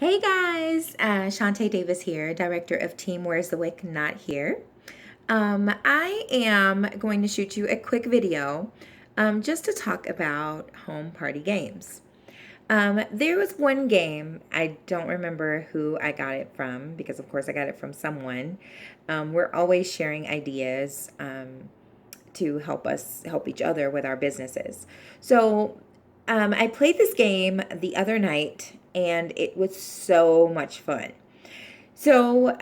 Hey guys, Shantae Davis here, Director of Team Where's the Wick Not Here. I am going to shoot you a quick video just to talk about home party games. There was one game, I don't remember who I got it from because, of course, I got it from someone. We're always sharing ideas to help us help each other with our businesses. So I played this game the other night and it was so much fun. So,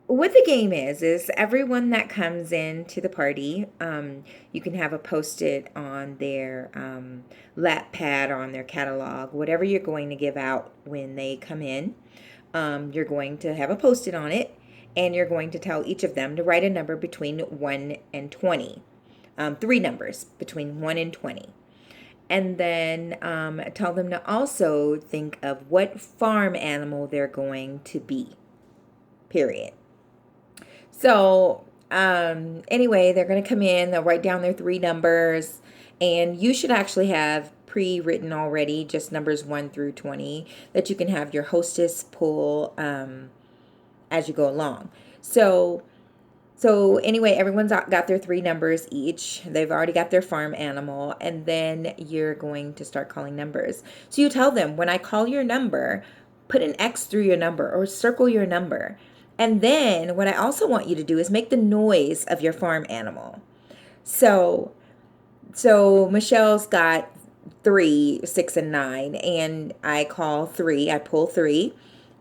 what the game is everyone that comes into the party, you can have a post-it on their lap pad or on their catalog, whatever you're going to give out when they come in. You're going to have a post-it on it, and you're going to tell each of them to write a number between 1 and 20. Three numbers between 1 and 20. And then tell them to also think of what farm animal they're going to be, period. So, anyway, they're going to come in, they'll write down their three numbers, and you should actually have pre-written already just numbers 1 through 20 that you can have your hostess pull as you go along. So anyway, everyone's got their three numbers each. They've already got their farm animal, and then you're going to start calling numbers. So you tell them, when I call your number, put an X through your number or circle your number. And then what I also want you to do is make the noise of your farm animal. So Michelle's got 3, 6, and 9, and I call 3, I pull 3,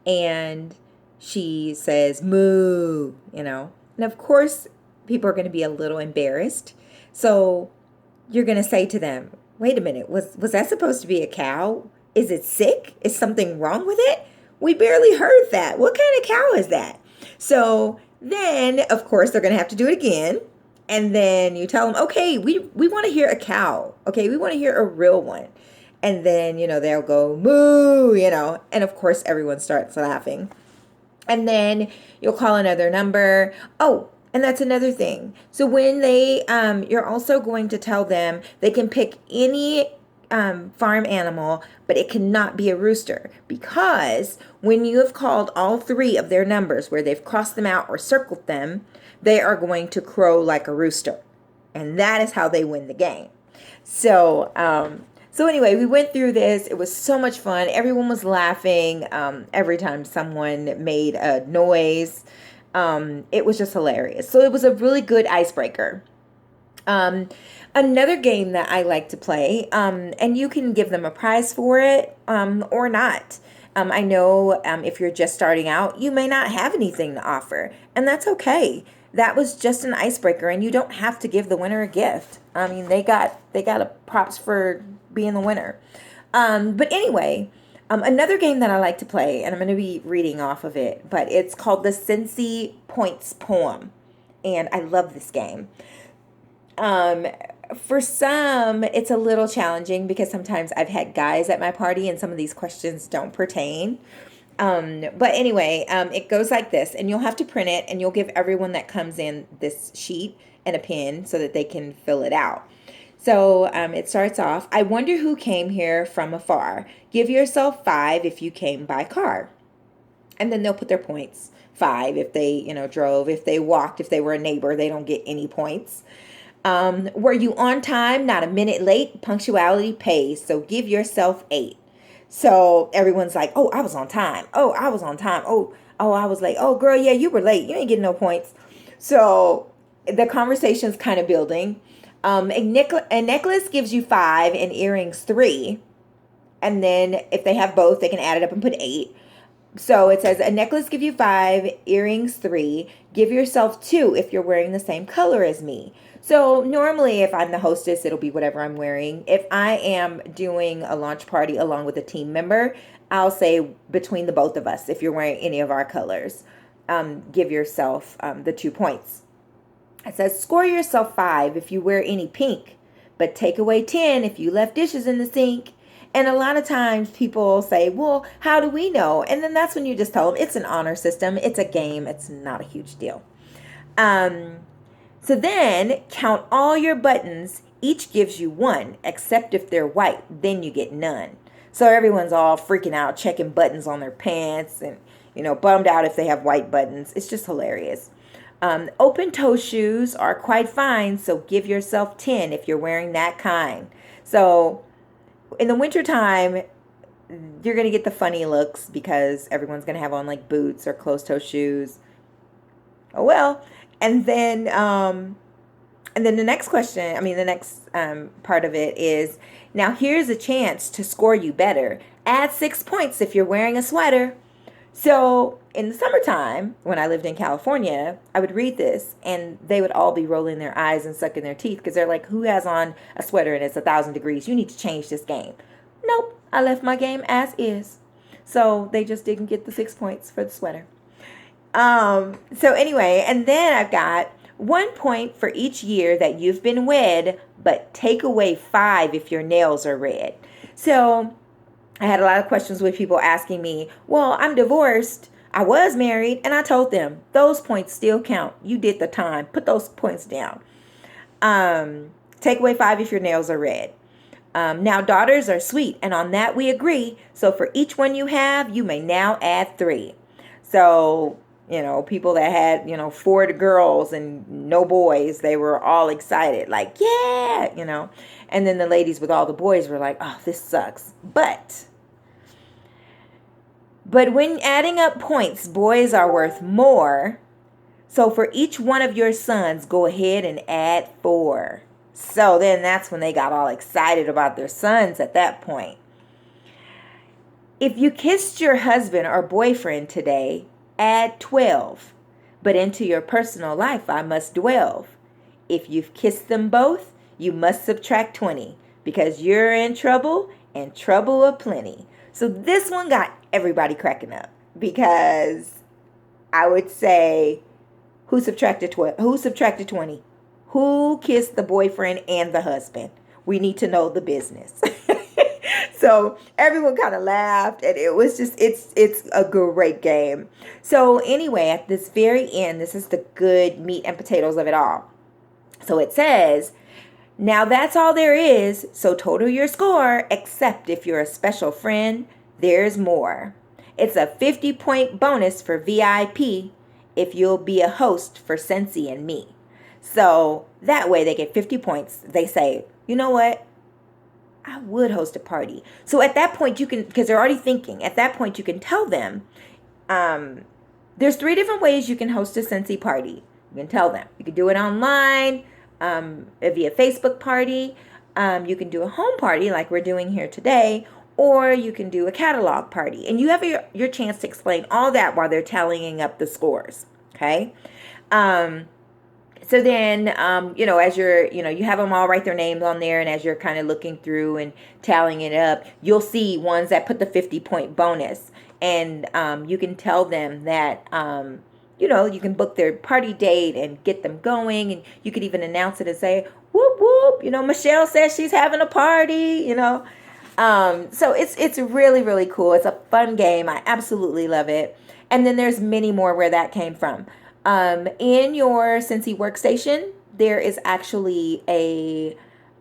and she says moo, And of course, people are going to be a little embarrassed. So you're going to say to them, wait a minute, was that supposed to be a cow? Is it sick? Is something wrong with it? We barely heard that. What kind of cow is that? So then, of course, they're going to have to do it again. And then you tell them, okay, we want to hear a cow. Okay, we want to hear a real one. And then, they'll go moo, and of course, everyone starts laughing. And then you'll call another number. Oh, and that's another thing. So when you're also going to tell them they can pick any farm animal, but it cannot be a rooster, because when you have called all three of their numbers where they've crossed them out or circled them, they are going to crow like a rooster. And that is how they win the game. So anyway, we went through this. It was so much fun. Everyone was laughing every time someone made a noise. It was just hilarious. So it was a really good icebreaker. Another game that I like to play, and you can give them a prize for it or not. I know if you're just starting out, you may not have anything to offer, and that's okay. That was just an icebreaker, and you don't have to give the winner a gift. I mean, they got a props for being the winner. But anyway, another game that I like to play, and I'm going to be reading off of it, but it's called the Cincy Points Poem, and I love this game. For some, it's a little challenging because sometimes I've had guys at my party and some of these questions don't pertain. But anyway, it goes like this, and you'll have to print it, and you'll give everyone that comes in this sheet and a pen so that they can fill it out. So it starts off, I wonder who came here from afar. Give yourself 5 if you came by car. And then they'll put their points. 5 if they, drove. If they walked, if they were a neighbor, they don't get any points. Were you on time, not a minute late? Punctuality pays, so give yourself 8. So everyone's like, oh, I was on time. Oh, I was on time. Oh, I was late. Oh, girl, yeah, you were late. You ain't getting no points. So the conversation's kind of building. A necklace gives you 5 and earrings 3. And then if they have both, they can add it up and put 8. So it says a necklace give you 5, earrings 3. Give yourself 2 if you're wearing the same color as me. So normally if I'm the hostess, it'll be whatever I'm wearing. If I am doing a launch party along with a team member, I'll say between the both of us, if you're wearing any of our colors, give yourself the 2 points. It says score yourself 5 if you wear any pink, but take away 10 if you left dishes in the sink. And a lot of times people say, well, how do we know? And then that's when you just tell them it's an honor system. It's a game. It's not a huge deal. So then count all your buttons. Each gives you 1, except if they're white. Then you get none. So everyone's all freaking out, checking buttons on their pants and, bummed out if they have white buttons. It's just hilarious. Open toe shoes are quite fine, so give yourself 10 if you're wearing that kind. So in the wintertime, you're going to get the funny looks because everyone's going to have on like boots or closed toe shoes. Oh well. And then the next question, the next part of it is, now here's a chance to score you better. Add 6 points if you're wearing a sweater. So in the summertime, when I lived in California, I would read this and they would all be rolling their eyes and sucking their teeth because they're like, who has on a sweater and it's 1,000 degrees? You need to change this game. Nope, I left my game as is. So they just didn't get the 6 points for the sweater. So anyway, and then I've got 1 point for each year that you've been wed, but take away 5 if your nails are red. So I had a lot of questions with people asking me, well, I'm divorced. I was married, and I told them those points still count. You did the time. Put those points down. Take away 5 if your nails are red. Now, daughters are sweet, and on that we agree. So for each one you have, you may now add 3. So, people that had, 4 girls and no boys, they were all excited, like, yeah. And then the ladies with all the boys were like, oh, this sucks. But when adding up points, boys are worth more. So for each one of your sons, go ahead and add 4. So then that's when they got all excited about their sons at that point. If you kissed your husband or boyfriend today, add 12. But into your personal life I must dwell. If you've kissed them both, you must subtract 20 because you're in trouble and trouble aplenty. So this one got everybody cracking up because I would say, who subtracted 20? Who kissed the boyfriend and the husband? We need to know the business. So everyone kind of laughed, and it was just, it's a great game. So anyway, at this very end, this is the good meat and potatoes of it all. So it says, now that's all there is, so total your score, except if you're a special friend, there's more. It's a 50-point bonus for VIP if you'll be a host for Scentsy and me. So that way they get 50 points. They say, you know what? I would host a party. So at that point you can, because they're already thinking, at that point you can tell them, there's 3 different ways you can host a Scentsy party. You can tell them. You can do it online, via Facebook party. You can do a home party like we're doing here today, or you can do a catalog party. And you have your chance to explain all that while they're tallying up the scores. Okay. So then, as you're, you have them all write their names on there. And as you're kind of looking through and tallying it up, you'll see ones that put the 50-point bonus. And you can tell them that, you can book their party date and get them going. And you could even announce it and say, whoop, whoop, Michelle says she's having a party, So it's really, really cool. It's a fun game. I absolutely love it. And then there's many more where that came from. In your Scentsy workstation, there is actually a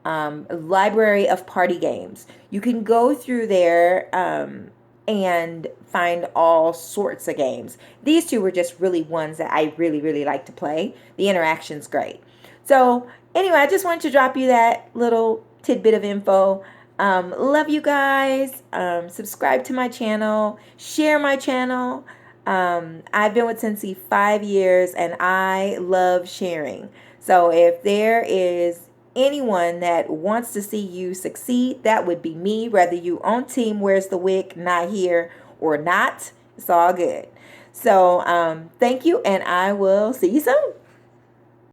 library of party games. You can go through there and find all sorts of games. These 2 were just really ones that I really, really like to play. The interaction's great. So anyway, I just wanted to drop you that little tidbit of info. Love you guys. Subscribe to my channel. Share my channel. I've been with Scentsy 5 years and I love sharing. So if there is anyone that wants to see you succeed, that would be me. Whether you on Team Where's the Wick, not here or not, it's all good. So thank you, and I will see you soon.